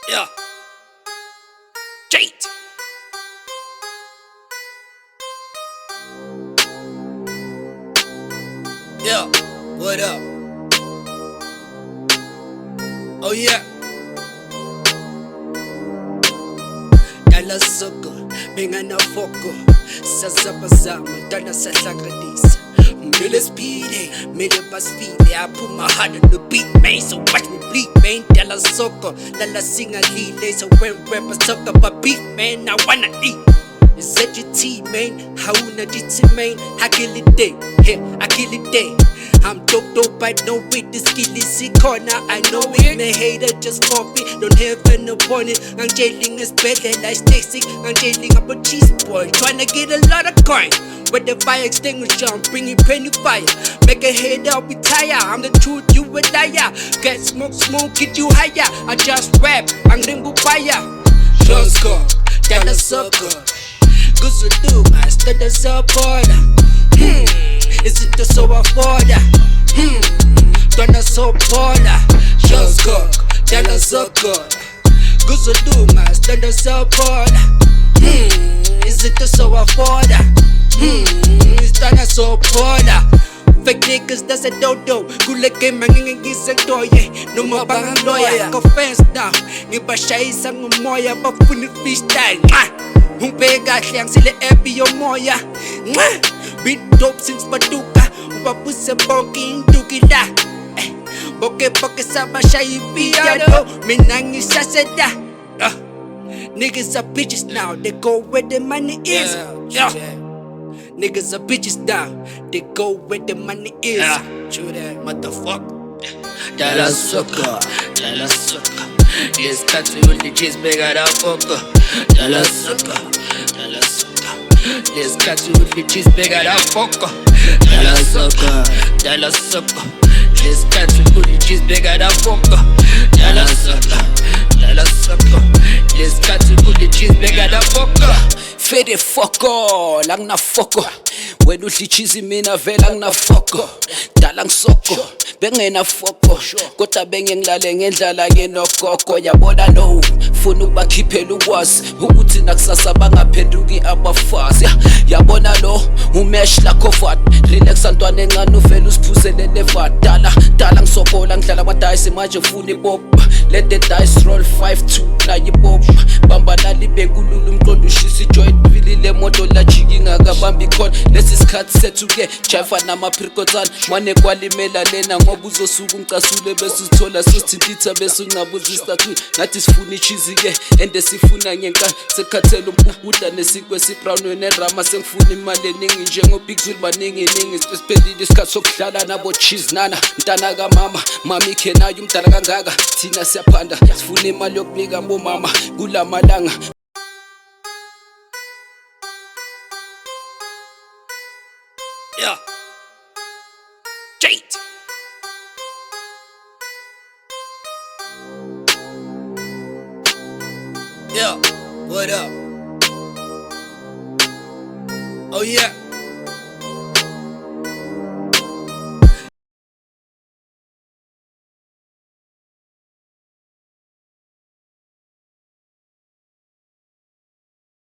Yeah. Jate. Yeah. What up? Oh yeah. Dala soko, bengana foko. Sazabazama, dala sasagradisa. Mille speedy, mille bus speed. I put my heart on the beat, man. So watch me bleed, man. Dala soko, dala sing a lead. So when rappers talk about beef, man, I wanna eat. ZGT, man, hauna jitsi, man. I kill it day, yeah, I kill it day. I'm dope, I know it. The skill is sick corner, I know it. The hater just copy, don't have an opponent. I'm jailing is better, like stay sick. I'm jailing up a cheese boy, tryna get a lot of coin. With the fire extinguisher, I'm bringing penny fire. Make a head up, retire. I'm the truth, you a liar. Get smoke, get you higher. I just rap, I'm limbo fire. Just go, tell us so good. Gusto do, master the support. Is it the so afford? Don't support. Just go, tell us so good. Gusto do, master the support. Is it the so afford? It's done a support. Fake niggas, that's a dodo. Kula game, manging is a toy. No more bang lawyer. Go fence now. Niba shy sang moya, but funny fish style. Umpega siyang sila epi yung moya. Beat dope since Paduka. Upapuse boking dukila. Boke sama siya ibiyado. Minang isa seda. Niggas are bitches now. They go where the money is. Niggas are bitches now. They go where the money is. True that, motherfucker. Dala sucker. Yes, country with the cheese bigger than fucker. Dala sucker. Yes, country with the cheese bigger than fucker. Dala sucker. Yes, country with the cheese bigger than fucker. Dala sucker. Yes, country with the cheese bigger than fucker. Fede foko, lang na foko. Wena udla ichizi mina vela nginafoko. Dala ngisoko, bengena foko. Kodwa bengengilale ngendlala ngenogogo. Yabona no, funa ukubakhiphela ukwazi ukuthi nakusasa bangaphenduki abafazi. Yabona lo, umesh Lacovat. Relax antwana encane uvela usiphuzele levat. Dala ngisokola ngidlala amadayisi manje ufuna ibop. Let the dice roll 5-2 na yibop. Bamba nalibekulula umqondo ushisa ijoint. Vilile moto la jiki ngakabambi khona. Lesi sikhathi sethu ke jive namaphirikotana. Mane kwalimela lena ngoba uzosuka umcasule bese usithola sisithintitha bese ungabuza istatue. Ngathi sifuna ichizi ke ende sifuna ngenkani. Sekhathela umpukuda nesikwe sibrown nerama sengifuna imali eningi njengo Big Zulu baningi siphelile isikhathi sokudlala nabo cheese nana. Mntana kamama, mami kenayo umdala kangaka. Thina siyaphanda sifuna imali yokubika bomama kulamalanga. Yeah. Jate. Yeah. What up? Oh yeah.